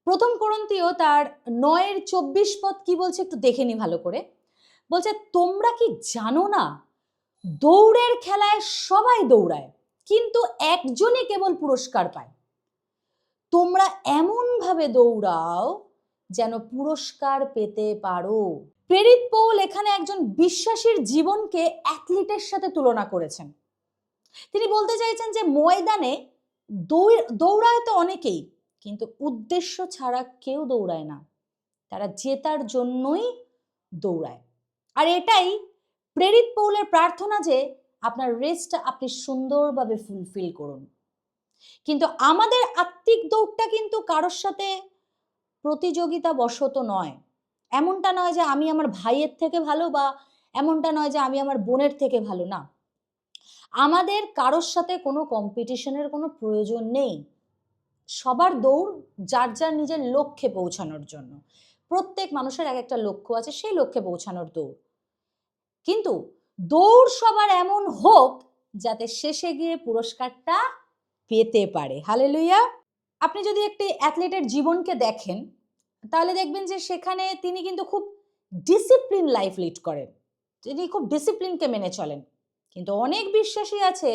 প্রথম করন্থীয় তার 9:24 পদ কি বলছে একটু দেখে নি ভালো করে। বলছে, তোমরা কি জানো না, দৌড়ের খেলায় সবাই দৌড়ায়, কিন্তু একজনই কেবল পুরস্কার পায়। তোমরা এমন ভাবে দৌড়াও যেন পুরস্কার পেতে পারো। প্রেরিত পৌল এখানে একজন বিশ্বাসীর জীবনকে অ্যাথলিটের সাথে তুলনা করেছেন। তিনি বলতে চাইছেন যে ময়দানে দৌড়ায় তো অনেকেই, কিন্তু উদ্দেশ্য ছাড়া কেউ দৌড়ায় না, তারা জেতার জন্যই দৌড়ায়। আর এটাই প্রেরিত পৌলের প্রার্থনা, যে আপনার রেসটা আপনি সুন্দরভাবে ফুলফিল করুন। কিন্তু আমাদের আত্মিক দৌড়টা কিন্তু কারোর সাথে প্রতিযোগিতা বশত নয়। এমনটা নয় যে আমি আমার ভাইয়ের থেকে ভালো, বা এমনটা নয় যে আমি আমার বোনের থেকে ভালো, না। আমাদের কারোর সাথে কোনো কম্পিটিশনের কোনো প্রয়োজন নেই। সবার দৌড় যার যার নিজের লক্ষ্যে পৌঁছানোর জন্য। প্রত্যেক মানুষের এক একটা লক্ষ্য আছে, সেই লক্ষ্যে পৌঁছানোর দৌড়। কিন্তু দৌড় সবার এমন হোক যাতে শেষে গিয়ে পুরস্কারটা পেতে পারে। হালেলুয়া। আপনি যদি একটি অ্যাথলেটের জীবনকে দেখেন, তাহলে দেখবেন যে সেখানে তিনি কিন্তু খুব ডিসিপ্লিন লাইফ লিড করেন, তিনি খুব ডিসিপ্লিনকে মেনে চলেন। কিন্তু অনেক বিশ্বাসী আছে,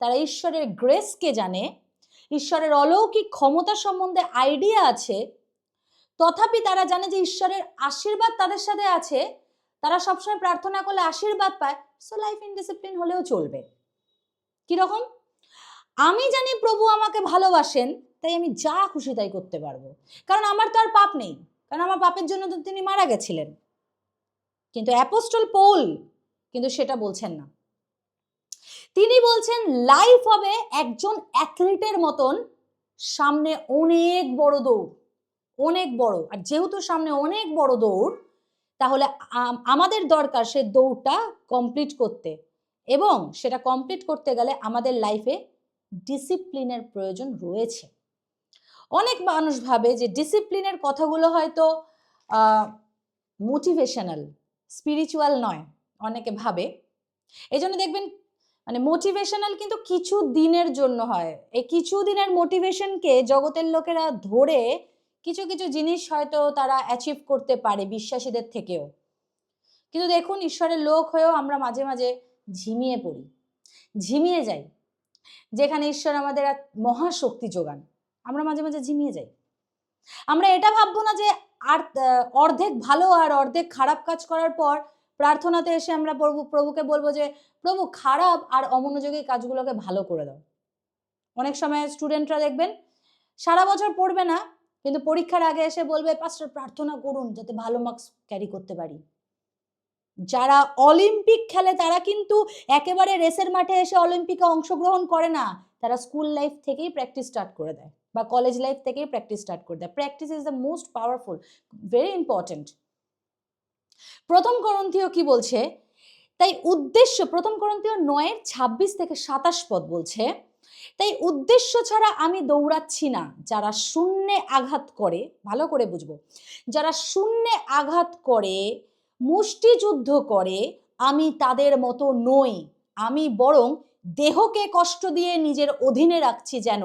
তারা ঈশ্বরের গ্রেসকে জানে, ঈশ্বরের অলৌকিক ক্ষমতা সম্বন্ধে আইডিয়া আছে, তথাপি তারা জানে যে ঈশ্বরের আশীর্বাদ তাদের সাথে আছে, তারা সবসময় প্রার্থনা করলে আশীর্বাদ পায়, সো লাইফ ইনডিসিপ্লিন হলেও চলবে। কিরকম? আমি জানি প্রভু আমাকে ভালোবাসেন, তাই আমি যা খুশি তাই করতে পারবো, কারণ আমার তো আর পাপ নেই, কারণ আমার পাপের জন্য তো তিনি মারা গেছিলেন। কিন্তু অ্যাপোস্টল পৌল কিন্তু সেটা বলছেন না। তিনি বলছেন লাইফ হবে একজন অ্যাথলিটের মতন, সামনে অনেক বড় দৌড়, অনেক বড়। আর যেহেতু সামনে অনেক বড় দৌড়, তাহলে আমাদের দরকার সে দৌড়টা কমপ্লিট করতে, এবং সেটা কমপ্লিট করতে গেলে আমাদের লাইফে ডিসিপ্লিনের প্রয়োজন রয়েছে। অনেক মানুষ ভাবে যে ডিসিপ্লিনের কথাগুলো হয়তো মোটিভেশনাল, স্পিরিচুয়াল নয়, অনেকে ভাবে। এই জন্য দেখবেন মানে মোটিভেশনাল কিন্তু কিছু দিনের জন্য হয়। এই কিছু দিনের মোটিভেশনকে জগতের লোকেরা ধরে কিছু কিছু জিনিস হয়তো তারা অ্যাচিভ করতে পারে বিশ্বাসীদের থেকেও। কিন্তু দেখুন, ঈশ্বরের লোক হয়েও আমরা মাঝে মাঝে ঝিমিয়ে পড়ি, ঝিমিয়ে যাই। যেখানে ঈশ্বর আমাদের মহাশক্তি যোগান, আমরা মাঝে মাঝে ঝিমিয়ে যাই। আমরা এটা ভাববো না যে আর অর্ধেক ভালো আর অর্ধেক খারাপ কাজ করার পর প্রার্থনাতে এসে আমরা প্রভুকে বলবো যে প্রভু, খারাপ আর অমনোযোগী কাজগুলোকে ভালো করে দাও। অনেক সময় স্টুডেন্টরা দেখবেন সারা বছর পড়বে না, কিন্তু পরীক্ষার আগে এসে বলবে পাস্টার প্রার্থনা করুন যাতে ভালো মার্কস ক্যারি করতে পারি। যারা অলিম্পিক খেলে তারা কিন্তু একেবারে রেসের মাঠে এসে অলিম্পিকে অংশগ্রহণ করে না, তারা স্কুল লাইফ থেকেই প্র্যাকটিস স্টার্ট করে দেয়, বা কলেজ লাইফ থেকেই প্র্যাকটিস স্টার্ট করে দেয়। Practice is the most powerful, very important. প্রথম করন্থীয় কি বলছে? তাই উদ্দেশ্য, প্রথম করন্থীয় 9:26-27 পদ বলছে, তাই উদ্দেশ্য ছাড়া আমি দৌড়াচ্ছি না। যারা শূন্যে আঘাত করে, ভালো করে বুঝবো, যারা শূন্যে আঘাত করে, মুষ্টিযুদ্ধ করে, আমি তাদের মতো নই। আমি বরং দেহকে কষ্ট দিয়ে নিজের অধীনে রাখছি, যেন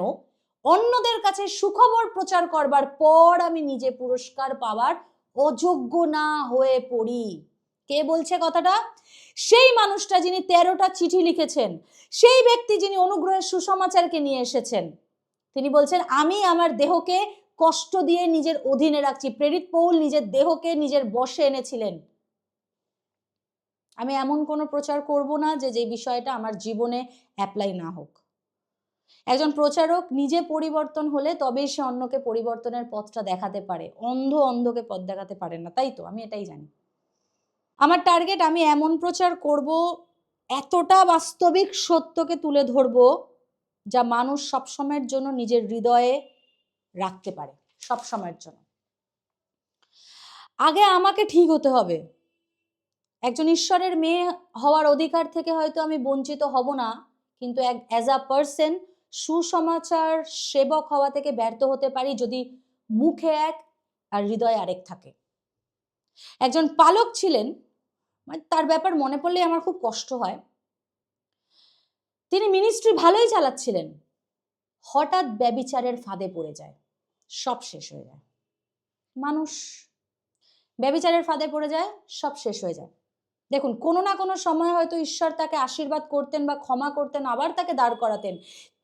অন্যদের কাছে সুখবর প্রচার করবার পর আমি নিজে পুরস্কার পাওয়ার অযোগ্য না হয়ে পড়ি। কে বলছে কথাটা? সেই মানুষটা যিনি 13টা চিঠি লিখেছেন, সেই ব্যক্তি যিনি অনুগ্রহের সুসমাচারকে নিয়ে এসেছেন। তিনি বলছেন আমি আমার দেহকে কষ্ট দিয়ে নিজের অধীনে রাখছি। প্রেরিত পৌল নিজের দেহকে নিজের বশে এনেছিলেন। আমি এমন কোনো প্রচার করব না যে বিষয়টা আমার জীবনে অ্যাপ্লাই না হোক। একজন প্রচারক নিজে পরিবর্তন হলে তবেই সে অন্যকে পরিবর্তনের পথটা দেখাতে পারে। অন্ধকে পথ দেখাতে পারে না, তাই তো? আমি এটাই জানি। আমার টার্গেট, আমি এমন প্রচার করব, এতটা বাস্তবিক সত্যকে তুলে ধরব যা মানুষ সবসময়ের জন্য নিজের হৃদয়ে রাখতে পারে, সবসময়ের জন্য। আগে আমাকে ঠিক হতে হবে। একজন ঈশ্বরের মেয়ে হওয়ার অধিকার থেকে হয়তো আমি বঞ্চিত হব না, কিন্তু অ্যাজ আ পার্সন সুসমাচার সেবক হওয়া থেকে ব্যর্থ হতে পারি যদি মুখে এক আর হৃদয়ে আরেক থাকে। একজন পালক ছিলেন, তার ব্যাপার মনে পড়লে আমার খুব কষ্ট হয়। তিনি মিনিস্ট্রি ভালোই চালাচ্ছিলেন, হঠাৎ ব্যভিচারের ফাঁদে পড়ে যায়, সব শেষ হয়ে যায়। মানুষ ব্যভিচারের ফাঁদে পড়ে যায়, সব শেষ হয়ে যায়। দেখুন, কোনো না কোনো সময় হয়তো ঈশ্বর তাকে আশীর্বাদ করতেন বা ক্ষমা করতেন, আবার তাকে দাঁড় করাতেন,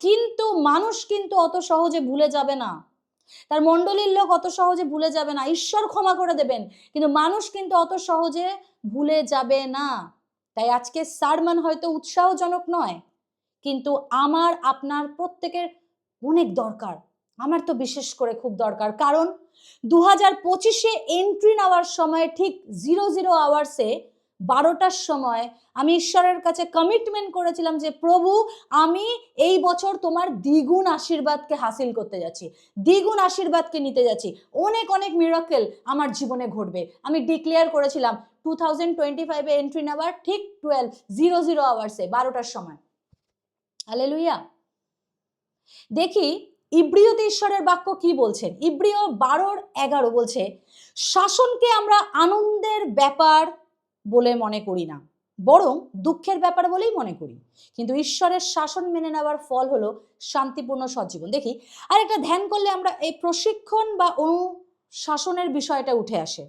কিন্তু মানুষ কিন্তু অত সহজে ভুলে যাবে না, তার মণ্ডলীর লোক অত সহজে ভুলে যাবে না। ঈশ্বর ক্ষমা করে দেবেন, কিন্তু মানুষ কিন্তু অত সহজে ভুলে যাবে না। তাই আজকে সারমন হয়তো উৎসাহজনক নয়, কিন্তু আমার আপনার প্রত্যেকের অনেক দরকার। আমার তো বিশেষ করে খুব দরকার, কারণ 2025-এ এন্ট্রি নেওয়ার সময় ঠিক 00 আওয়ার্সে 12টার সময় আমি ঈশ্বরের কাছে কমিটমেন্ট করেছিলাম যে প্রভু, আমি এই বছর তোমার দ্বিগুণ আশীর্বাদকে হাসিল করতে যাচ্ছি, দ্বিগুণ আশীর্বাদকে নিতে যাচ্ছি। অনেক অনেক মিরাকেল আমার জীবনে ঘটবে। আমি ডিক্লেয়ার করেছিলাম 2025-এ এন্ট্রি নেওয়ার ঠিক 00 আওয়ার্সে 12টার সময়। হালেলুয়া। দেখি ইব্রিয়তে ঈশ্বরের বাক্য কি বলছেন। ইব্রিয় 12:11 বলছে, শাসনকে আমরা আনন্দের ব্যাপার বলে মনে করি না, বরং দুঃখের ব্যাপার বলেই মনে করি, কিন্তু ঈশ্বরের শাসন মেনে নেওয়ার ফল হলো শান্তিপূর্ণ সজ্জীবন। দেখি আর একটা ধ্যান করলে আমরা এই প্রশিক্ষণ বা অনুশাসনের বিষয়টা উঠে আসে।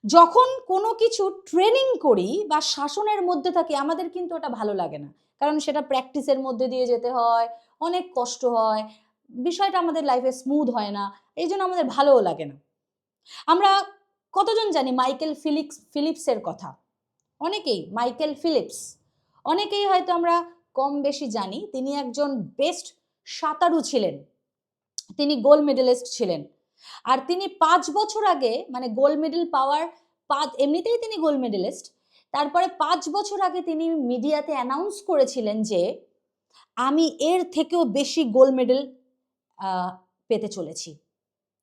যখন কোনো কিছু ট্রেনিং করি বা শাসনের মধ্যে থাকি, আমাদের কিন্তু ওটা ভালো লাগে না, কারণ সেটা প্র্যাকটিসের মধ্যে দিয়ে যেতে হয়, অনেক কষ্ট হয়, বিষয়টা আমাদের লাইফে স্মুথ হয় না, এই জন্য আমাদের ভালোও লাগে না। আমরা কতজন জানি মাইকেল ফিলিপসের কথা? অনেকেই। মাইকেল ফিলিপস অনেকেই হয়তো আমরা কম বেশি জানি। তিনি একজন বেস্ট সাঁতারু ছিলেন, তিনি গোল্ড মেডেলিস্ট ছিলেন। আর তিনি 5 বছর আগে, মানে গোল্ড মেডেল পাওয়ার এমনিতেই তিনি গোল্ড মেডেলিস্ট, তারপরে 5 বছর আগে তিনি মিডিয়াতে অ্যানাউন্স করেছিলেন যে আমি এর থেকেও বেশি গোল্ড মেডেল পেতে চলেছি।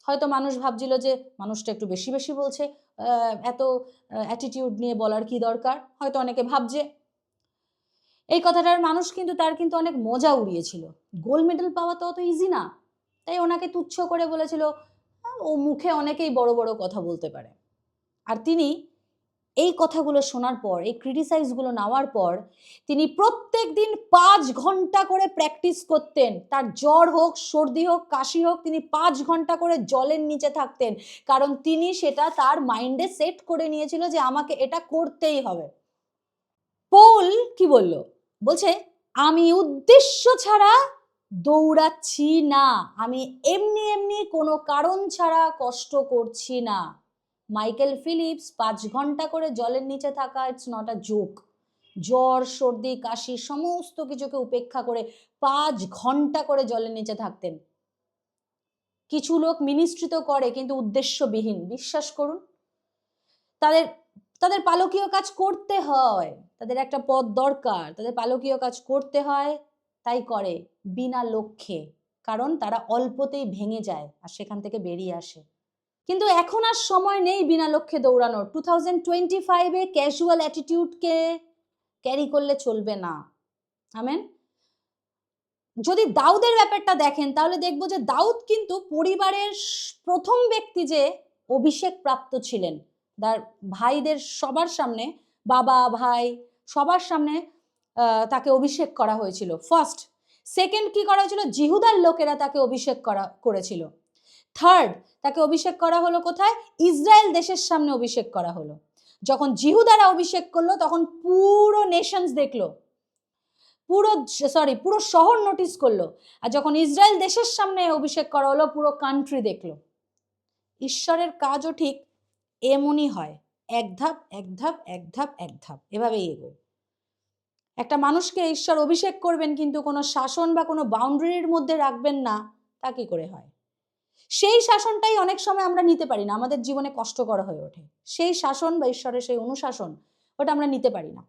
হয়তো মানুষ ভাবছিল যে মানুষটা একটু বেশি বেশি বলছে, এত অ্যাটিটিউড নিয়ে বলার কি দরকার, হয়তো অনেকে ভাবছে এই কথাটার। মানুষ কিন্তু তার কিন্তু অনেক মজা উড়িয়েছিল। গোল্ড মেডেল পাওয়া তো অত ইজি না, তাই ওনাকে তুচ্ছ করে বলেছিল ও মুখে অনেকেই বড় বড় কথা বলতে পারে। আর তিনি এই কথাগুলো শোনার পর, এই ক্রিটিসাইজগুলো নেওয়ার পর, তিনি প্রত্যেক দিন 5 ঘন্টা করে প্র্যাকটিস করতেন। তার জ্বর হোক, সর্দি হোক, কাশি হোক, তিনি 5 ঘন্টা করে জলের নিচে থাকতেন, কারণ তিনি সেটা তার মাইন্ডে সেট করে নিয়েছিল যে আমাকে এটা করতেই হবে। পল কি বলল? বলছে আমি উদ্দেশ্য ছাড়া দৌড়াচ্ছি না, আমি এমনি এমনি কোনো কারণ ছাড়া কষ্ট করছি না। মাইকেল ফিলিপস 5 ঘন্টা করে জলের নিচে থাকা, ইটস নট আ জোক। জ্বর, সর্দি, কাশি সমস্ত কিছুকে উপেক্ষা করে 5 ঘন্টা করে জলের নিচে থাকতেন। কিছু লোক মিনিস্ট্রি তো করে কিন্তু উদ্দেশ্যবিহীন, বিশ্বাস করুন। তাদের পালকীয় কাজ করতে হয়, তাদের একটা পদ দরকার, তাদের পালকীয় কাজ করতে হয়, তাই করে বিনা লক্ষ্যে, কারণ তারা অল্পতেই ভেঙে যায় আর সেখান থেকে বেরিয়ে আসে। কিন্তু এখন আর সময় নেই বিনা লক্ষ্যে দৌড়ানোর। 2025-এ ক্যাজুয়াল অ্যাটিটিউডকে ক্যারি করলে চলবে না। আমেন। যদি দাউদের ব্যাপারটা দেখেন তাহলে দেখবো যে দাউদ কিন্তু পরিবারের প্রথম ব্যক্তি যে অভিষেক প্রাপ্ত ছিলেন। তার ভাইদের সবার সামনে, বাবা ভাই সবার সামনে তাকে অভিষেক করা হয়েছিল। ফার্স্ট। সেকেন্ড কি করা হয়েছিল? জিহুদার লোকেরা তাকে অভিষেক করেছিল। থার্ড, তাকে অভিষেক করা হলো কোথায়? ইসরায়েল দেশের সামনে অভিষেক করা হলো। যখন জিহুদারা অভিষেক করলো তখন পুরো নেশনস দেখলো, পুরো শহর নোটিস করলো। আর যখন ইসরায়েল দেশের সামনে অভিষেক করা হলো পুরো কান্ট্রি দেখলো। ঈশ্বরের কাজও ঠিক এমনই হয়, এক ধাপ এক ধাপ এক ধাপ এক ধাপ, এভাবেই এগোয়। একটা মানুষকে ঈশ্বর অভিষেক করবেন কিন্তু কোনো শাসন বা কোনো বাউন্ডারির মধ্যে রাখবেন না, তা কি করে হয়? সেই শাসনটাই অনেক সময় আমরা নিতে পারি না, আমাদের জীবনে কষ্টকর হয়ে ওঠে। সেই শাসন বা ঈশ্বরের সেই অনুশাসন, ওটা আমরা নিতে পারি না।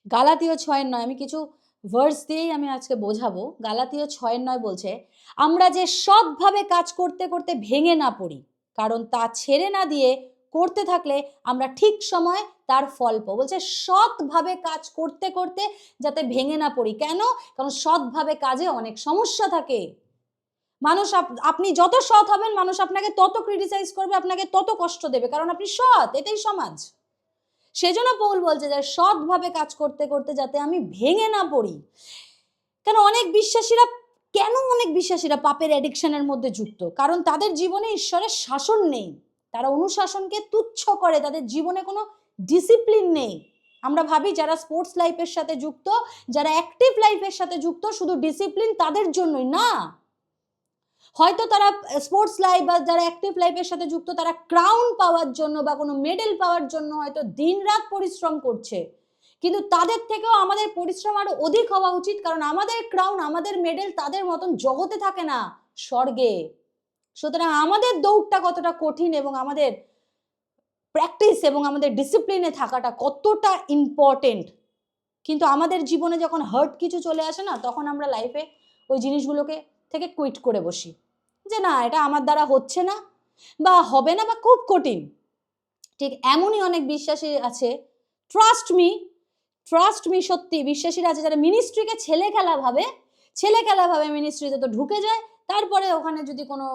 গালাতীয় 6:9, আমি কিছু ভার্স দিয়েই আমি আজকে বোঝাবো। গালাতীয় 6:9 বলছে, আমরা যে সৎভাবে কাজ করতে করতে ভেঙে না পড়ি, কারণ তা ছেড়ে না দিয়ে করতে থাকলে আমরা ঠিক সময় তার ফল পাবো। বলছে সৎভাবে কাজ করতে করতে যাতে ভেঙে না পড়ি। কেন? কারণ সৎভাবে কাজে অনেক সমস্যা থাকে। মানুষ, আপনি যত সৎ হবেন মানুষ আপনাকে তত ক্রিটিসাইজ করবে, আপনাকে তত কষ্ট দেবে, কারণ আপনি সৎ, এটাই সমাজ। সেজন্য পৌল বলছে যে সৎভাবে কাজ করতে করতে যাতে আমি ভেঙে না পড়ি। কেন? অনেক বিশ্বাসীরা কেন অনেক বিশ্বাসীরা পাপের অ্যাডিকশনের মধ্যে যুক্ত? কারণ তাদের জীবনে ঈশ্বরের শাসন নেই, তারা অনুশাসনকে তুচ্ছ করে, তাদের জীবনে কোনো ডিসিপ্লিন নেই। আমরা ভাবি যারা স্পোর্টস লাইফের সাথে যুক্ত, যারা অ্যাক্টিভ লাইফের সাথে যুক্ত, শুধু ডিসিপ্লিন তাদের জন্যই না। হয়তো তারা স্পোর্টস লাইফ বা যারা অ্যাক্টিভ লাইফের সাথে যুক্ত, তারা ক্রাউন পাওয়ার জন্য বা কোনো মেডেল পাওয়ার জন্য হয়তো দিনরাত পরিশ্রম করছে, কিন্তু তাদের থেকেও আমাদের পরিশ্রম আরো অধিক হওয়া উচিত, কারণ আমাদের ক্রাউন, আমাদের মেডেল তাদের মতন জগতে থাকে না, স্বর্গে। সুতরাং আমাদের দৌড়টা কতটা কঠিন এবং আমাদের প্র্যাকটিস এবং আমাদের ডিসিপ্লিনে থাকাটা কতটা ইম্পর্টেন্ট। কিন্তু আমাদের জীবনে যখন হার্ট কিছু চলে আসে না, তখন আমরা লাইফে ওই জিনিসগুলোকে থেকে কুইট করে বসি, যে না এটা আমার দ্বারা হচ্ছে না বা হবে না বা খুব কঠিন। ঠিক এমনই অনেক বিশ্বাসী আছে, ট্রাস্ট মি, সত্যি বিশ্বাসীরা আছে যারা মিনিস্ট্রিকে ছেলে খেলা ভাবে মিনিস্ট্রিতে তো ঢুকে যায়, তারপরে ওখানে যদি কোনো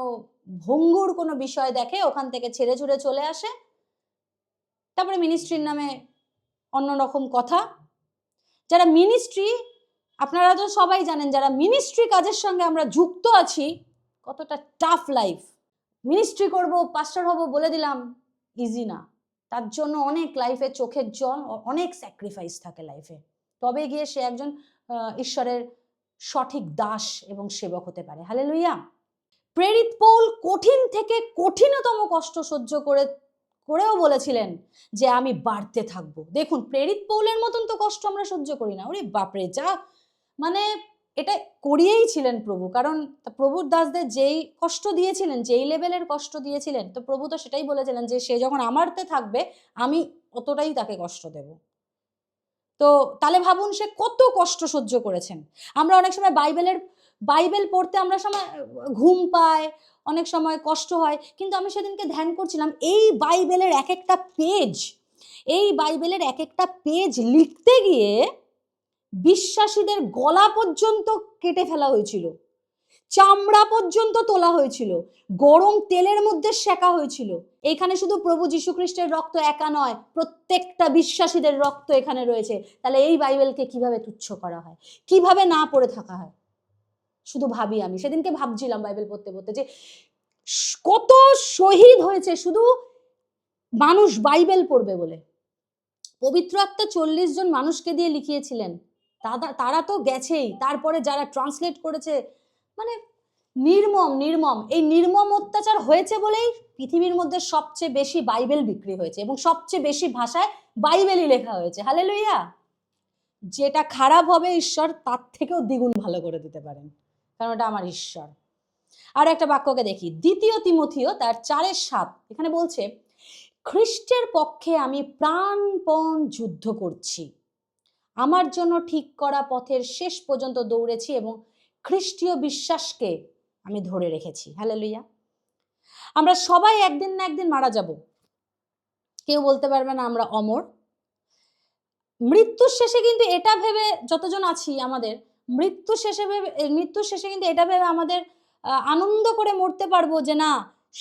ভঙ্গুর কোনো বিষয় দেখে ওখান থেকে ছেড়ে ছুড়ে চলে আসে, তারপরে মিনিস্ট্রির নামে অন্যরকম কথা। যারা মিনিস্ট্রি, আপনারা তো সবাই জানেন, যারা মিনিস্ট্রি কাজের সঙ্গে আমরা যুক্ত আছি, কতটা টাফ লাইফ। মিনিস্ট্রি করব, পাস্টার হব, বলে দিলাম ইজি না, তার জন্য অনেক লাইফে চোখের জল, অনেক স্যাক্রিফাইস থাকে লাইফে, তবে গিয়ে সে একজন ঈশ্বরের সঠিক দাস এবং সেবক হতে পারে। হালেলুয়া। প্রেরিত পৌল কঠিন থেকে কঠিনতম কষ্ট সহ্য করেও বলেছিলেন যে আমি বাড়তে থাকবো। দেখুন, প্রেরিত পৌলের মতন তো কষ্ট আমরা সহ্য করি না। ওরে বাপরে, যা মানে এটা করিয়েই ছিলেন প্রভু, কারণ প্রভুর দাসদের যেই কষ্ট দিয়েছিলেন, যেই লেভেলের কষ্ট দিয়েছিলেন, তো প্রভু তো সেটাই বলেছিলেন যে সে যখন আমারতে থাকবে আমি অতটাই তাকে কষ্ট দেব। তো তাহলে ভাবুন সে কত কষ্ট সহ্য করেছেন। আমরা অনেক সময় বাইবেল পড়তে আমরা সময় ঘুম পায়, অনেক সময় কষ্ট হয়, কিন্তু আমি সেদিনকে ধ্যান করছিলাম, এই বাইবেলের এক একটা পেজ লিখতে গিয়ে বিশ্বাসীদের গলা পর্যন্ত কেটে ফেলা হয়েছিল, চামড়া পর্যন্ত তোলা হয়েছিল, গরম তেলের মধ্যে সেকা হয়েছিল। এখানে শুধু প্রভু যীশু খ্রিস্টের রক্ত একা নয়, প্রত্যেকটা বিশ্বাসীদের রক্ত এখানে রয়েছে। তাহলে এই বাইবেলকে কিভাবে তুচ্ছ করা হয়, কিভাবে না পড়ে থাকা হয়? শুধু ভাবি, আমি সেদিনকে ভাবছিলাম বাইবেল পড়তে পড়তে যে কত শহীদ হয়েছে শুধু মানুষ বাইবেল পড়বে বলে। পবিত্র আত্মা 40 জন মানুষকে দিয়ে লিখিয়েছিলেন, তারা তো গেছেই, তারপরে যারা ট্রান্সলেট করেছে, মানে নির্মম। এই নির্মম অত্যাচার হয়েছে বলেই পৃথিবীর মধ্যে সবচেয়ে বেশি বাইবেল বিক্রি হয়েছে এবং সবচেয়ে বেশি ভাষায় বাইবেলই লেখা হয়েছে। হালেলুয়া। যেটা খারাপ হবে ঈশ্বর তার থেকেও দ্বিগুণ ভালো করে দিতে পারেন, কারণ ওটা আমার ঈশ্বর। আর একটা বাক্যকে দেখি, 2 তিমথিও তার 4:7, এখানে বলছে, খ্রিস্টের পক্ষে আমি প্রাণপণ যুদ্ধ করছি, আমার জন্য ঠিক করা পথের শেষ পর্যন্ত দৌড়েছি এবং খ্রিস্টীয় বিশ্বাসকে আমি ধরে রেখেছি। হালেলুয়া। আমরা সবাই একদিন না একদিন মারা যাব, কেউ বলতে পারবে না আমরা অমর। মৃত্যুর শেষে কিন্তু এটা ভেবে, যতজন আছি আমাদের, মৃত্যুর শেষে কিন্তু এটা ভেবে আমাদের আনন্দ করে মরতে পারবো যে না,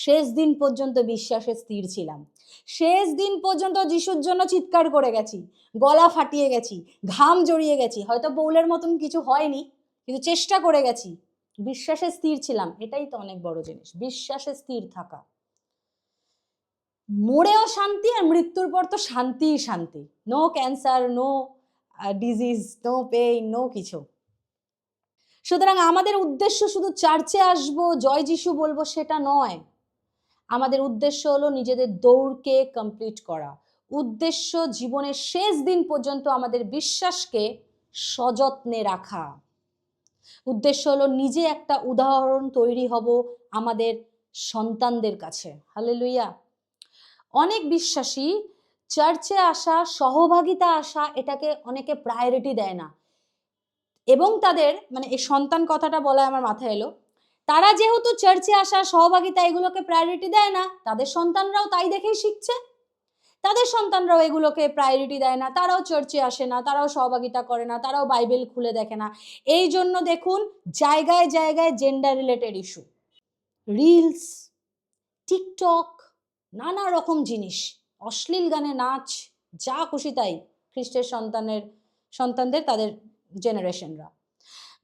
শেষ দিন পর্যন্ত বিশ্বাসে স্থির ছিলাম, শেষ দিন পর্যন্ত যিশুর জন্য চিৎকার করে গেছি, গলা ফাটিয়ে গেছি, ঘাম জড়িয়ে গেছি, হয়তো পৌলের মতন কিছু হয়নি, কিন্তু চেষ্টা করে গেছি, বিশ্বাসে স্থির ছিলাম। এটাই তো অনেক বড় জিনিস, বিশ্বাসে স্থির থাকা। মরেও শান্তি, আর মৃত্যুর পর তো শান্তিই শান্তি, no cancer, no disease, no pain, no কিছু। সুতরাং আমাদের উদ্দেশ্য শুধু চার্চে আসবো, জয় যিশু বলবো, সেটা নয়। আমাদের উদ্দেশ্য হলো নিজেদের দৌড়কে কমপ্লিট করা। উদ্দেশ্য জীবনের শেষ দিন পর্যন্ত আমাদের বিশ্বাসকে সযত্নে রাখা। উদ্দেশ্য হলো নিজে একটা উদাহরণ তৈরি হব আমাদের সন্তানদের কাছে। হালেলুয়া। অনেক বিশ্বাসী চার্চে আসা, সহভাগিতা আসা, এটাকে অনেকে প্রায়োরিটি দেয় না, এবং তাদের মানে এই সন্তান কথাটা বলা আমার মাথায় এলো, তারা যেহেতু চার্চে আসা, সহভাগিতা, এগুলোকে প্রায়োরিটি দেয় না, তাদের সন্তানরাও তাই দেখেই শিখছে, তাদের সন্তানরাও এগুলোকে প্রায়োরিটি দেয় না, তারাও চার্চে আসে না, তারাও সহভাগিতা করে না, তারাও বাইবেল খুলে দেখে না। এই জন্য দেখুন জায়গায় জায়গায় gender related issue, reels, TikTok, নানা রকম জিনিস, অশ্লীল গানে নাচ, যা খুশি তাই খ্রিস্টের সন্তানদের তাদের জেনারেশনরা।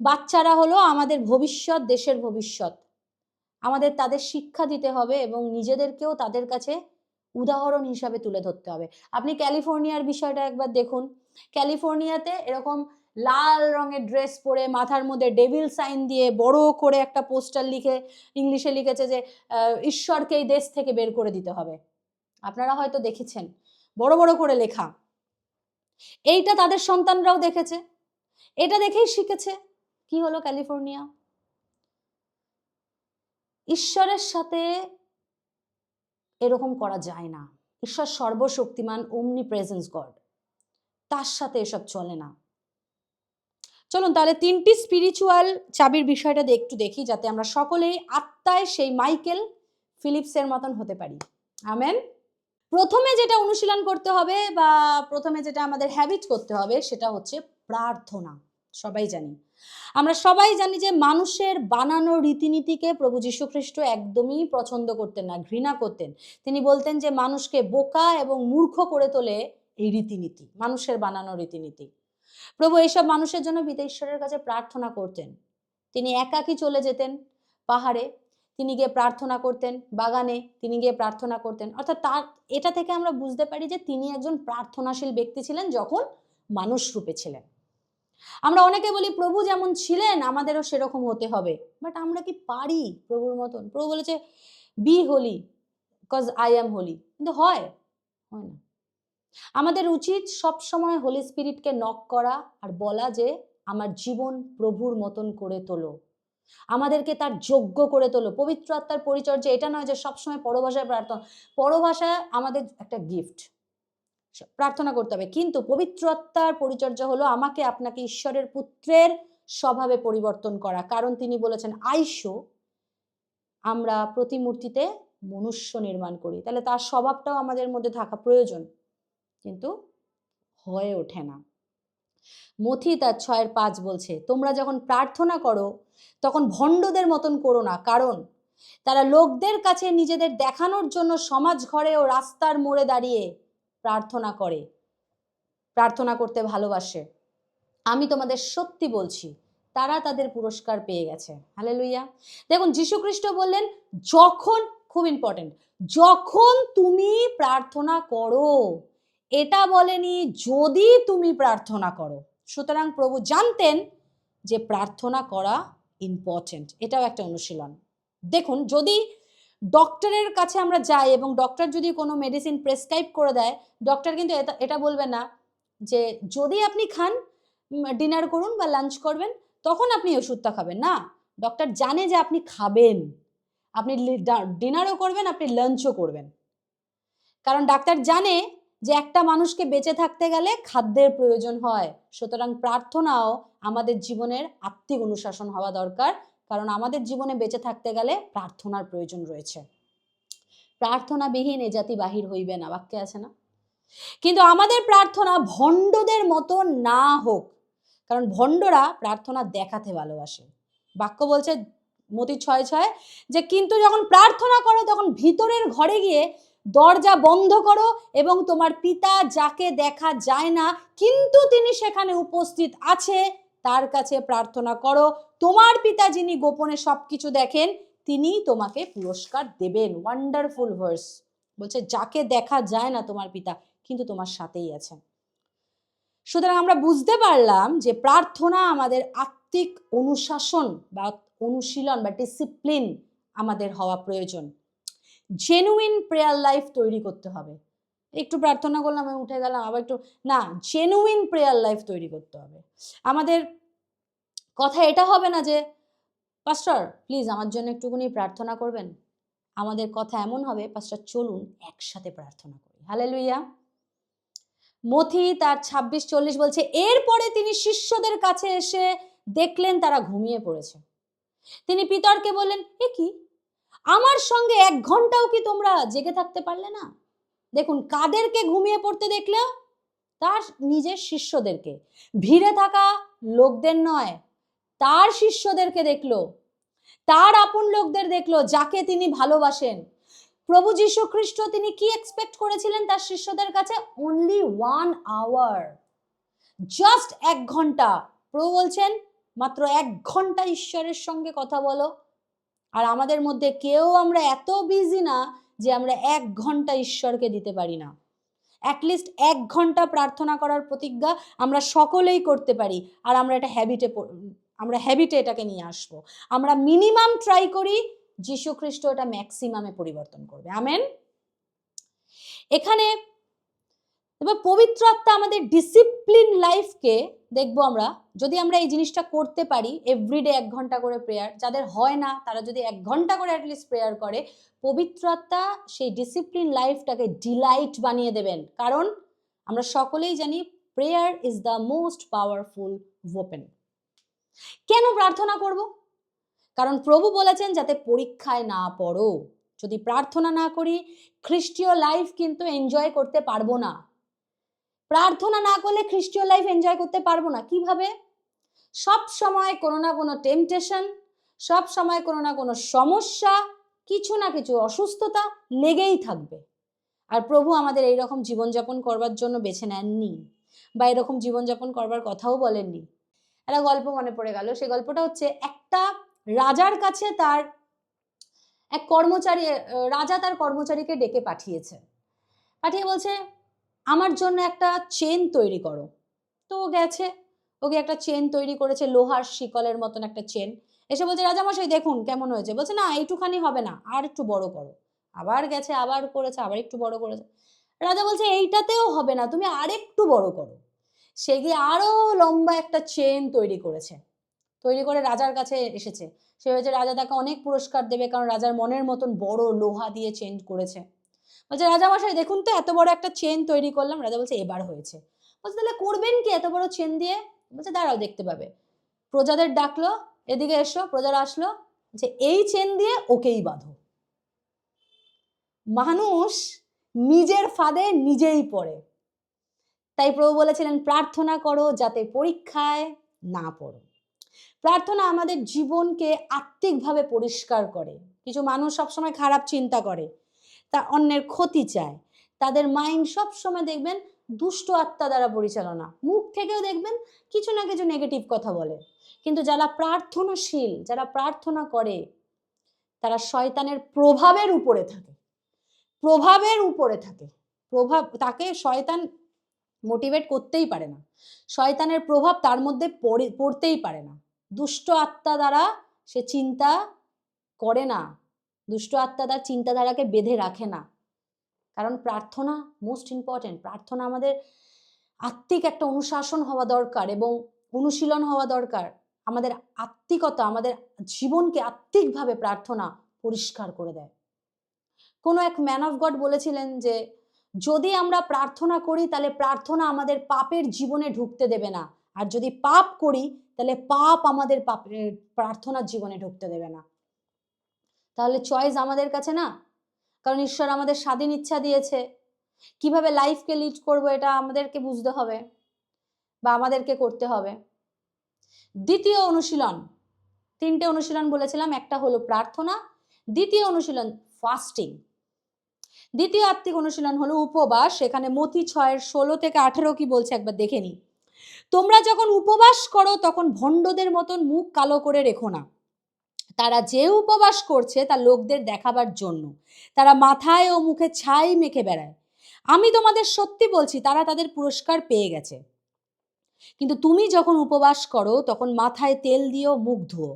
বাচ্চারা হলো আমাদের ভবিষ্যৎ, দেশের ভবিষ্যৎ। আমাদের তাদের শিক্ষা দিতে হবে এবং নিজেদেরকেও তাদের কাছে উদাহরণ হিসাবে তুলে ধরতে হবে। আপনি ক্যালিফোর্নিয়ার বিষয়টা একবার দেখুন। ক্যালিফোর্নিয়াতে এরকম লাল রঙের ড্রেস পরে মাথার মধ্যে ডেভিল সাইন দিয়ে বড় করে একটা পোস্টার লিখে ইংলিশে লিখেছে যে ঈশ্বরকে এই দেশ থেকে বের করে দিতে হবে। আপনারা হয়তো দেখেছেন, বড় বড় করে লেখা। এইটা তাদের সন্তানরাও দেখেছে, এটা দেখেই শিখেছে। কি হলো ক্যালিফোর্নিয়া? ঈশ্বরের সাথে এরকম করা যায় না। ঈশ্বর সর্বশক্তিমান, omni presence গড, তার সাথে এসব চলে না। চলুন তাহলে 3টি স্পিরিচুয়াল চাবির বিষয়টা একটু দেখি, যাতে আমরা সকলেই আত্মায় সেই মাইকেল ফিলিপসের মতন হতে পারি। আমেন। প্রথমে যেটা অনুশীলন করতে হবে বা প্রথমে যেটা আমাদের হ্যাবিট করতে হবে সেটা হচ্ছে প্রার্থনা। আমরা সবাই জানি যে মানুষের বানানো রীতিনীতিকে প্রভু যীশু খ্রিস্ট একদমই পছন্দ করতেন না, ঘৃণা করতেন। তিনি বলতেন যে মানুষকে বোকা এবং মূর্খ করে তোলে এই রীতিনীতি, মানুষের বানানো রীতিনীতি। প্রভু এইসব মানুষের জন্য পিতা ঈশ্বরের কাছে প্রার্থনা করতেন। তিনি একাকী চলে যেতেন পাহাড়ে, তিনি গিয়ে প্রার্থনা করতেন, বাগানে তিনি গিয়ে প্রার্থনা করতেন। অর্থাৎ তার এটা থেকে আমরা বুঝতে পারি যে তিনি একজন প্রার্থনাশীল ব্যক্তি ছিলেন যখন মানুষ রূপে ছিলেন। আমরা অনেকে বলি প্রভু যেমন ছিলেন আমাদেরও সেরকম হতে হবে, বাট আমরা কি পারি প্রভুর মতন? প্রভু বলেছে be holy cause I am holy, কিন্তু হয় না। আমাদের উচিত সব সময় হোলি স্পিরিটকে নক করা আর বলা যে আমার জীবন প্রভুর মতন করে তোলো, আমাদেরকে তার যোগ্য করে তোলো। পবিত্র আত্মার পরিচর্যা এটা নয় যে সবসময় পরভাষায় প্রার্থনা, পরভাষায় আমাদের একটা গিফট, প্রার্থনা করতে হবে, কিন্তু পবিত্র আত্মার পরিচর্যা হলো আমাকে আপনাকে ঈশ্বরের পুত্রের স্বভাবে পরিবর্তন করা। কারণ তিনি বলেছেন আইসো আমরা প্রতিমূর্তিতে মনুষ্য নির্মাণ করি, তাহলে তার স্বভাবটাও আমাদের মধ্যে থাকা প্রয়োজন, কিন্তু হয়ে ওঠে না। মথি তার 6:5 বলছে তোমরা যখন প্রার্থনা করো তখন ভণ্ডদের মতন করো না, কারণ তারা লোকদের কাছে নিজেদের দেখানোর জন্য সমাজ ঘরে ও রাস্তার মোড়ে দাঁড়িয়ে প্রার্থনা করতে ভালোবাসে। আমি তোমাদের সত্যি বলছি তারা তাদের পুরস্কার পেয়ে গেছে। হালেলুয়া। দেখুন যীশু খ্রিস্ট বললেন যখন, খুব ইম্পর্টেন্ট, যখন তুমি প্রার্থনা করো, এটা বলেনি যদি তুমি প্রার্থনা করো। সুতরাং প্রভু জানতেন যে প্রার্থনা করা ইম্পর্টেন্ট, এটাও একটা অনুশীলন। দেখুন যদি ডক্টরের কাছে আমরা যাই এবং ডক্টর যদি কোনো মেডিসিন প্রেসক্রাইব করে দেয়, ডক্টর কিন্তু এটা বলবে না যে যদি আপনি খান, ডিনার করুন বা লাঞ্চ করবেন তখন আপনি ওষুধটা খাবেন না। ডক্টর জানে যে আপনি খাবেন, আপনি ডিনারও করবেন, আপনি লাঞ্চও করবেন, কারণ ডাক্তার জানে যে একটা মানুষকে বেঁচে থাকতে গেলে খাদ্যের প্রয়োজন হয়। সুতরাং প্রার্থনাও আমাদের জীবনের আত্মিক অনুশাসন হওয়া দরকার, কারণ আমাদের জীবনে বেঁচে থাকতে গেলে প্রার্থনার প্রয়োজন রয়েছে। প্রার্থনাবিহীন এ জাতি বাহির হইবে না, বাক্যে আছে না? কিন্তু আমাদের প্রার্থনা ভণ্ডদের মতো না হোক, কারণ ভণ্ডরা প্রার্থনা দেখাতে ভালোবাসে। বাক্য বলছে মতি 6:6 যে কিন্তু যখন প্রার্থনা করো তখন ভিতরের ঘরে গিয়ে দরজা বন্ধ করো এবং তোমার পিতা যাকে দেখা যায় না কিন্তু তিনি সেখানে উপস্থিত আছে তার কাছে প্রার্থনা করো। তোমার পিতা যিনি গোপনে সবকিছু দেখেন তিনি তোমাকে পুরস্কার দেবেন। Wonderful verse. বলছে যাকে দেখা যায় না তোমার পিতা কিন্তু তোমার সাথেই আছেন। সুতরাং আমরা বুঝতে পারলাম যে প্রার্থনা আমাদের আত্মিক অনুশাসন বা অনুশীলন বা ডিসিপ্লিন আমাদের হওয়া প্রয়োজন। জেনুইন প্রেয়ার লাইফ তৈরি করতে হবে। একটু প্রার্থনা করলাম আমি উঠে গেলাম আবার একটু না, জেনুইন প্রেয়ার লাইফ তৈরি করতে হবে। আমাদের কথা এটা হবে না যে পাস্টর প্লিজ আমার জন্য একটুখানি প্রার্থনা করবেন। আমাদের কথা এমন হবে পাস্টর চলুন একসাথে প্রার্থনা করি। হালেলুয়া। মথি তার 26:40 বলছে এরপরে তিনি শিষ্যদের কাছে এসে দেখলেন তারা ঘুমিয়ে পড়েছে। তিনি পিতরকে বললেন এ কি, আমার সঙ্গে 1 ঘন্টাও কি তোমরা জেগে থাকতে পারলে না? দেখুন কাদেরকে ঘুমিয়ে পড়তে দেখলো? তার নিজের শিষ্যদেরকে, ভিড়ে থাকা লোকদের নয়, তার শিষ্যদেরকে দেখলো, তার আপন লোকদের দেখলো যাকে তিনি ভালোবাসেন। প্রভু যীশু খ্রিস্ট তিনি কি এক্সপেক্ট করেছিলেন তার শিষ্যদের কাছে? অনলি 1 আওয়ার, জাস্ট 1 ঘন্টা। প্রভু বলছেন মাত্র 1 ঘন্টা ঈশ্বরের সঙ্গে কথা বলো। আর আমাদের মধ্যে কেউ আমরা এত বিজি না যে আমরা 1 ঘন্টা ঈশ্বরকে দিতে পারি না। অ্যাটলিস্ট 1 ঘন্টা প্রার্থনা করার প্রতিজ্ঞা আমরা সকলেই করতে পারি। আর আমরা হ্যাবিটে এটাকে নিয়ে আসবো। আমরা মিনিমাম ট্রাই করি, যীশু খ্রিস্ট এটা ম্যাক্সিমামে পরিবর্তন করবে। আমেন। এখানে এবার পবিত্র আত্মা আমাদের ডিসিপ্লিন লাইফকে দেখবো আমরা, যদি আমরা এই জিনিসটা করতে পারি, এভরিডে 1 ঘন্টা করে প্রেয়ার, যাদের হয় না তারা যদি 1 ঘন্টা করে অ্যাটলিস্ট প্রেয়ার করে, পবিত্র আত্মা সেই ডিসিপ্লিন লাইফটাকে ডিলাইট বানিয়ে দেবেন। কারণ আমরা সকলেই জানি prayer is the most powerful weapon. কেন প্রার্থনা করব? কারণ প্রভু বলেছেন যাতে পরীক্ষায় না পড়ো। যদি প্রার্থনা না করি খ্রিস্টীয় লাইফ কিন্তু এনজয় করতে পারবো না। প্রার্থনা না করলে খ্রিস্টীয় লাইফ এনজয় করতে পারবো না। কিভাবে? সব সময় কোনো না কোনো টেম্পটেশন, সব সময় কোনো না কোনো সমস্যা, কিছু না কিছু অসুস্থতা লেগেই থাকবে। আর প্রভু আমাদের এইরকম জীবনযাপন করবার জন্য বেছে নেননি, বা এরকম জীবনযাপন করবার কথাও বলেননি। একটা গল্প মনে পড়ে গেল। সেই গল্পটা হচ্ছে, একটা রাজার কাছে তার এক কর্মচারী, রাজা তার কর্মচারীকে ডেকে পাঠিয়ে বলছে আমার জন্য একটা চেন তৈরি করো। তো ও গেছে, ওকে একটা চেন তৈরি করেছে, লোহার শিকলের মতন একটা চেন। এসে বলছে রাজামশাই দেখুন কেমন হয়েছে। বলছে না এইটুখানি হবে না, আর একটু বড় করো। আবার গেছে, আবার করেছে, আবার একটু বড় করেছে। রাজা বলছে এইটাতেও হবে না, তুমি আর একটু বড় করো। সে গিয়ে আরো লম্বা একটা চেন তৈরি করেছে, তৈরি করে রাজার কাছে এসেছে। সে হয়েছে রাজা তাকে অনেক পুরস্কার দেবে, কারণ রাজার মনের মতন বড় লোহা দিয়ে চেন করেছে। বলছে রাজামশাই দেখুন তো এত বড় একটা চেন তৈরি করলাম। রাজা বলছে এবার হয়েছে। বলছে তাহলে করবেন কি এত বড় চেন দিয়ে? বলছে দাঁড়াও দেখতে পাবে। প্রজাদের ডাকলো, এদিকে এসো। প্রজারা আসলো, যে এই চেন দিয়ে ওকেই বাঁধো। মানুষ নিজের ফাঁদে নিজেই পড়ে। তাই প্রভু বলেছিলেন প্রার্থনা করো যাতে পরীক্ষায় না পড়ো। প্রার্থনা আমাদের জীবনকে আত্মিকভাবে পরিষ্কার করে। কিছু মানুষ সবসময় খারাপ চিন্তা করে, তা অন্যের ক্ষতি চায়, তাদের মাইন্ড সবসময় দেখবেন দুষ্ট আত্মা দ্বারা পরিচালনা। মুখ থেকেও দেখবেন কিছু না কিছু নেগেটিভ কথা বলে। কিন্তু যারা প্রার্থনাশীল, যারা প্রার্থনা করে, তারা শয়তানের প্রভাবের উপরে থাকে, তাকে শয়তান মোটিভেট করতেই পারে না, শয়তানের প্রভাব তার মধ্যে পড়তেই পারে না। দুষ্ট আত্মা দ্বারা সে চিন্তা করে না, দুষ্ট আত্মা তার চিন্তাধারাকে বেঁধে রাখে না। কারণ প্রার্থনা মোস্ট ইম্পর্টেন্ট। প্রার্থনা আমাদের আত্মিক একটা অনুশাসন হওয়া দরকার এবং অনুশীলন হওয়া দরকার। আমাদের আত্মিকতা, আমাদের জীবনকে আত্মিকভাবে প্রার্থনা পরিষ্কার করে দেয়। কোনো এক ম্যান অফ গড বলেছিলেন যে যদি আমরা প্রার্থনা করি তাহলে প্রার্থনা আমাদের পাপের জীবনে ঢুকতে দেবে না, আর যদি পাপ করি তাহলে পাপ আমাদের প্রার্থনার জীবনে ঢুকতে দেবে না। তাহলে চয়েস আমাদের কাছে না, কারণ ঈশ্বর আমাদের স্বাধীন ইচ্ছা দিয়েছে। কিভাবে লাইফকে লিড করব এটা আমাদেরকে বুঝতে হবে বা আমাদেরকে করতে হবে। দ্বিতীয় অনুশীলন, 3টে অনুশীলন বলেছিলাম, একটা হলো প্রার্থনা, দ্বিতীয় অনুশীলন ফাস্টিং, দ্বিতীয় আত্মিক অনুশীলন হলো উপবাস। এখানে মতি 6:16-18 কি বলছে একবার দেখে নি। তোমরা যখন উপবাস করো তখন ভণ্ডদের মতন মুখ কালো করে রেখো না। তারা যে উপবাস করছে তা লোকদের দেখাবার জন্য, তারা মাথায় ও মুখে ছাই মেখে বেড়ায়। আমি তোমাদের সত্যি বলছি তারা তাদের পুরস্কার পেয়ে গেছে। কিন্তু তুমি যখন উপবাস করো তখন মাথায় তেল দিও, মুখ ধুও,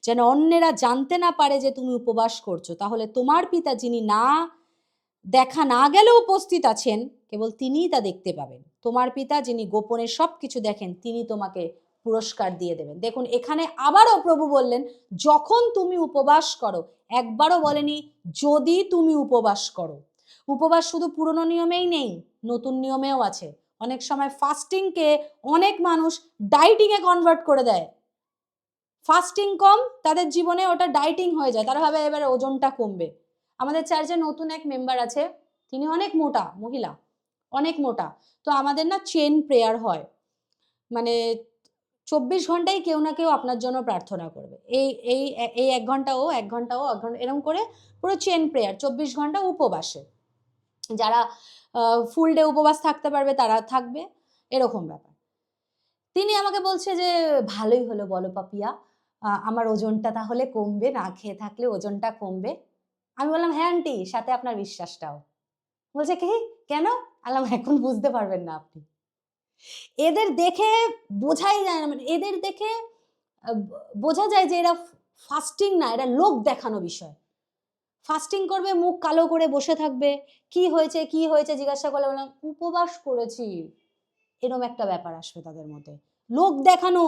যেন অন্যেরা জানতে না পারে যে তুমি উপবাস করছো। তাহলে তোমার পিতা যিনি দেখা না গেলেও উপস্থিত আছেন, কেবল তিনিই তা দেখতে পাবেন। তোমার পিতা যিনি গোপনে সবকিছু দেখেন তিনি তোমাকে পুরস্কার দিয়ে দেবেন। দেখুন এখানে আবারও প্রভু বললেন যখন তুমি উপবাস করো, একবারও বলেনি যদি তুমি উপবাস করো। উপবাস শুধু পুরনো নিয়মেই নেই, নতুন নিয়মেও আছে। অনেক সময় ফাস্টিংকে অনেক মানুষ ডাইটিংয়ে কনভার্ট করে দেয়। ফাস্টিং কম, তাদের জীবনে ওটা ডাইটিং হয়ে যায়, তারা ভাবে এবারে ওজনটা কমবে। আমাদের চার্চে নতুন এক মেম্বার আছে, তিনি অনেক মোটা মহিলা, অনেক মোটা। তো আমাদের না চেন প্রেয়ার হয়, মানে 24 ঘন্টায় কেউ না কেউ আপনার জন্য প্রার্থনা করবে। এই এই এই 1 ঘন্টা ও 1 ঘন্টা ও 1 ঘন্টা এরকম করে পুরো চেন প্রেয়ার 24 ঘন্টা উপবাসে। যারা ফুল ডে উপবাস থাকতে পারবে তারা থাকবে, এরকম ব্যাপার। তিনি আমাকে বলছে যে ভালোই হলো বলো পাপিয়া, আমার ওজনটা তাহলে কমবে, না খেয়ে থাকলে ওজনটা কমবে। আমি বললাম হ্যাঁ আন্টি, সাথে আপনার বিশ্বাসটাও। বলছে কি, কেন? আলাম এখন বুঝতে পারবেন না আপনি। এদের দেখে বোঝাই যায় না, মানে এদের দেখে বোঝা যায় যে এরা ফাস্টিং না, এরা লোক দেখানো বিষয়। ফাস্টিং করবে, মুখ কালো করে বসে থাকবে, কি হয়েছে কি হয়েছে জিজ্ঞাসা করলে বললাম উপবাস করেছি, এরকম একটা ব্যাপার আসবে তাদের মধ্যে। লোক দেখানো,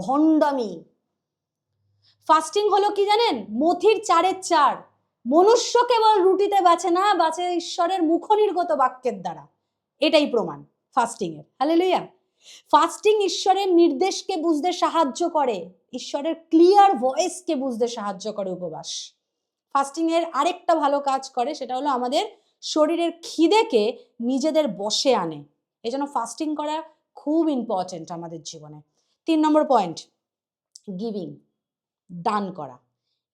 ভণ্ডামি। ফাস্টিং হলো কি জানেন? মথির চারের চার। মনুষ্য কেবল রুটিতে বাঁচে না, বাঁচে ঈশ্বরের মুখনির্গত বাক্যের দ্বারা। এটাই প্রমাণ ফাস্টিং এর। হালেলুয়া। ফাস্টিং ঈশ্বরের নির্দেশকে বুঝতে সাহায্য করে, ঈশ্বরের ক্লিয়ার ভয়েসকে বুঝতে সাহায্য করে উপবাস। ফাস্টিং এর আরেকটা ভালো কাজ করে, সেটা হলো আমাদের শরীরের খিদেকে নিজেদের বশে আনে। এই জন্য ফাস্টিং করা খুব ইম্পর্টেন্ট আমাদের জীবনে। 3 নম্বর পয়েন্ট, গিভিং, দান করা,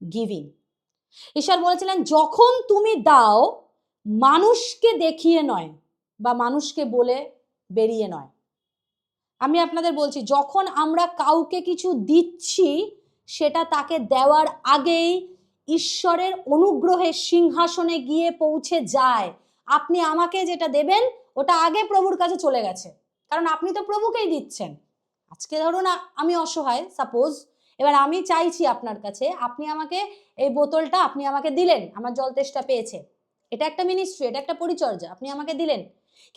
গিভিং। ঈশ্বর বলেছিলেন যখন তুমি দাও, মানুষকে দেখিয়ে নয় বা মানুষকে বলে বেরিয়ে নয়। আমি আপনাদের বলছি, যখন আমরা কাউকে কিছু দিচ্ছি, সেটা তাকে দেওয়ার আগেই ঈশ্বরের অনুগ্রহের সিংহাসনে গিয়ে পৌঁছে যায়। আপনি আমাকে যেটা দেবেন ওটা আগে প্রভুর কাছে চলে গেছে, কারণ আপনি তো প্রভুকেই দিচ্ছেন। আজকে ধরুন আমি অসহায়, সাপোজ, এবার আমি চাইছি আপনার কাছে, আপনি আমাকে এই বোতলটা আপনি আমাকে দিলেন, আমার জল তেষ্টা পেয়েছে, এটা একটা মিনিস্ট্রি, এটা একটা পরিচর্যা, আপনি আমাকে দিলেন।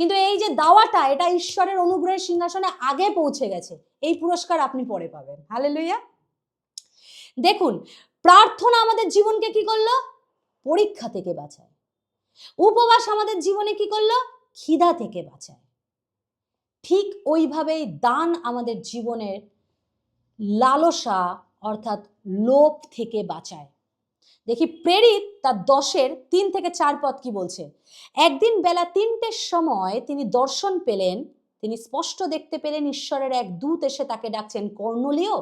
কিন্তু এই যে দাওয়াটা, এটা ঈশ্বরের অনুগ্রহের সিংহাসনে আগে পৌঁছে গেছে, এই পুরস্কার আপনি পরে পাবেন। হালেলুয়া। দেখুন, প্রার্থনা আমাদের জীবনকে কি করলো? পরীক্ষা থেকে বাঁচায়। উপবাস আমাদের জীবনে কি করলো? খিদা থেকে বাঁচায়। ঠিক ওইভাবেই দান আমাদের জীবনের লালসা অর্থাৎ লোভ থেকে বাঁচায়। দেখি প্রেরিত তার 10-3-4 পদ কি বলছে। একদিন বেলা 3টের সময় তিনি দর্শন পেলেন, তিনি স্পষ্ট দেখতে পেলেন ঈশ্বরের এক দূত এসে তাকে ডাকছেন, কর্নেলীয়।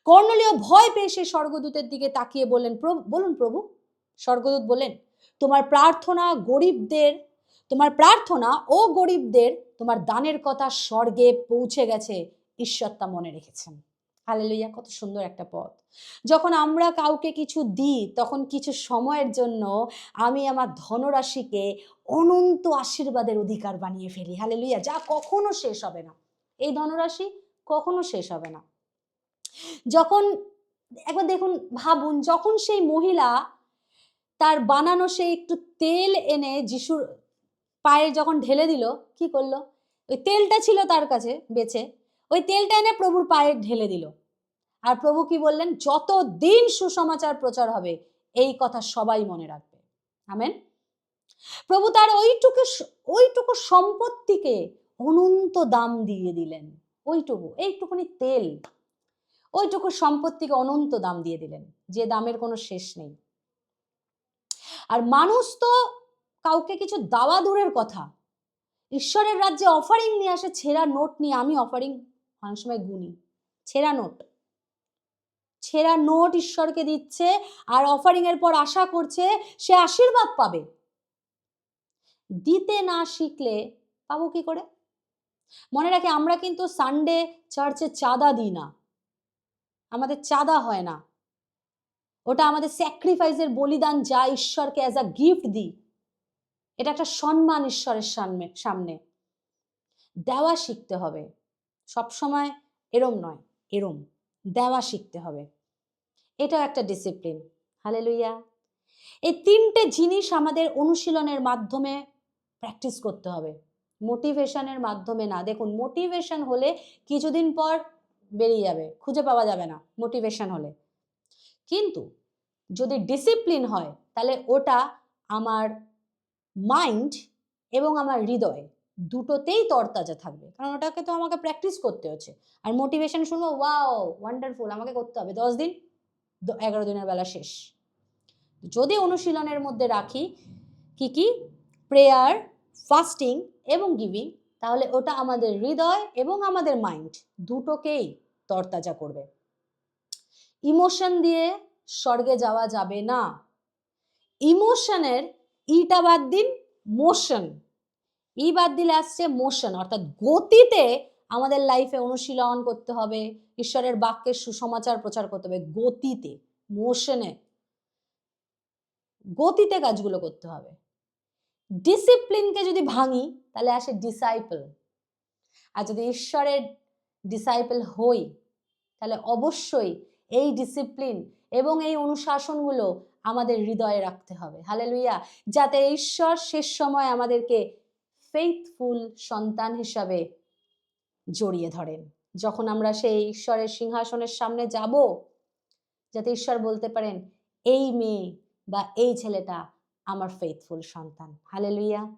কর্নেলীয় ভয় পেয়ে সে স্বর্গদূতের দিকে তাকিয়ে বললেন, বলুন প্রভু। স্বর্গদূত বললেন, তোমার প্রার্থনা ও গরিবদের তোমার দানের কথা স্বর্গে পৌঁছে গেছে, ঈশ্বর তা মনে রেখেছেন। হালেলুয়া, কত সুন্দর একটা পদ। যখন আমরা কাউকে কিছু দিই, তখন কিছু সময়ের জন্য আমি আমার ধনরাশিকে অনন্ত আশীর্বাদের অধিকার বানিয়ে ফেলি। হালেলুয়া, যা কখনো শেষ হবে না। এই ধনরাশি কখনো শেষ হবে না। যখন একবার দেখুন, ভাবুন, যখন সেই মহিলা তার বানানো সেই একটু তেল এনে যিশুর পায়ে যখন ঢেলে দিল, কি করলো? ওই তেলটা ছিল তার কাছে বেঁচে, ওই তেলটা এনে প্রভুর পায়ে ঢেলে দিল। আর প্রভু কি বললেন? যতদিন সুসমাচার প্রচার হবে এই কথা সবাই মনে রাখবে। আমেন। প্রভু তার ওইটুকু সম্পত্তিকে অনন্ত দাম দিয়ে দিলেন। এইটুকুনি তেল, ওইটুকু সম্পত্তিকে অনন্ত দাম দিয়ে দিলেন, যে দামের কোনো শেষ নেই। আর মানুষ তো কাউকে কিছু দেওয়া দূরের কথা, ঈশ্বরের রাজ্যে অফারিং নিয়ে আসে ছেঁড়া নোট নিয়ে। আমি অফারিং অনেক সময় গুনি, ছেঁড়া নোট ঈশ্বরকে দিচ্ছে, আর অফারিং এর পর আশা করছে সে আশীর্বাদ পাবে। দিতে না শিখলে পাবো কি করে? মনে রাখে, আমরা কিন্তু সানডে চার্চে চাঁদা দিই না, আমাদের চাঁদা হয় না, ওটা আমাদের স্যাক্রিফাইসের বলিদান, যা ঈশ্বরকে অ্যাজ আ গিফট দিই। এটা একটা সম্মান ঈশ্বরের সামনে। দেওয়া শিখতে হবে, সবসময় এরম নয়, এরম দেওয়া শিখতে হবে। এটাও একটা ডিসিপ্লিন। হালেলুয়া। এই 3টে জিনিস আমাদের অনুশীলনের মাধ্যমে প্র্যাকটিস করতে হবে, মোটিভেশনের মাধ্যমে না। দেখুন, মোটিভেশন হলে কিছুদিন পর বেরিয়ে যাবে, খুঁজে পাওয়া যাবে না মোটিভেশন হলে। কিন্তু যদি ডিসিপ্লিন হয়, তাহলে ওটা আমার মাইন্ড এবং আমার হৃদয় দুটোতেই তরতাজা থাকবে, কারণ ওটাকে তো আমাকে প্র্যাকটিস করতে হচ্ছে। আর মোটিভেশন শুনবো, ওয়াও ওয়ান্ডারফুল, আমাকে করতে হবে, 10 দিন, 11 দিনের বেলা শেষ। যদি অনুশীলনের মধ্যে রাখি কি প্রেয়ার, ফাস্টিং এবং গিভিং, তাহলে ওটা আমাদের হৃদয় এবং আমাদের মাইন্ড দুটোকেই তরতাজা করবে। ইমোশন দিয়ে স্বর্গে যাওয়া যাবে না। ইমোশনের ইটা বাদ দিন, মোশন। ই বাদ দিলে আসছে মোশন, অর্থাৎ গতিতে আমাদের লাইফে অনুশীলন করতে হবে, ঈশ্বরের বাক্যের সুসমাচার প্রচার করতে হবে গতিতে, মোশনে, গতিতে কাজগুলো করতে হবে। ডিসিপ্লিনকে যদি ভাঙি তাহলে আসে ডিসাইপল। আর যদি ঈশ্বরের ডিসাইপল হই তাহলে অবশ্যই এই ডিসিপ্লিন এবং এই অনুশাসনগুলো আমাদের হৃদয়ে রাখতে হবে। হালেলুয়া। যাতে ঈশ্বর শেষ সময় আমাদেরকে ফেইথফুল সন্তান হিসাবে জড়িয়ে ধরেন। যখন আমরা সেই ঈশ্বরের সিংহাসনের সামনে যাব, যাতে ঈশ্বর বলতে পারেন এই মেয়ে বা এই ছেলেটা আমার ফেইথফুল সন্তান। হালেলুয়া।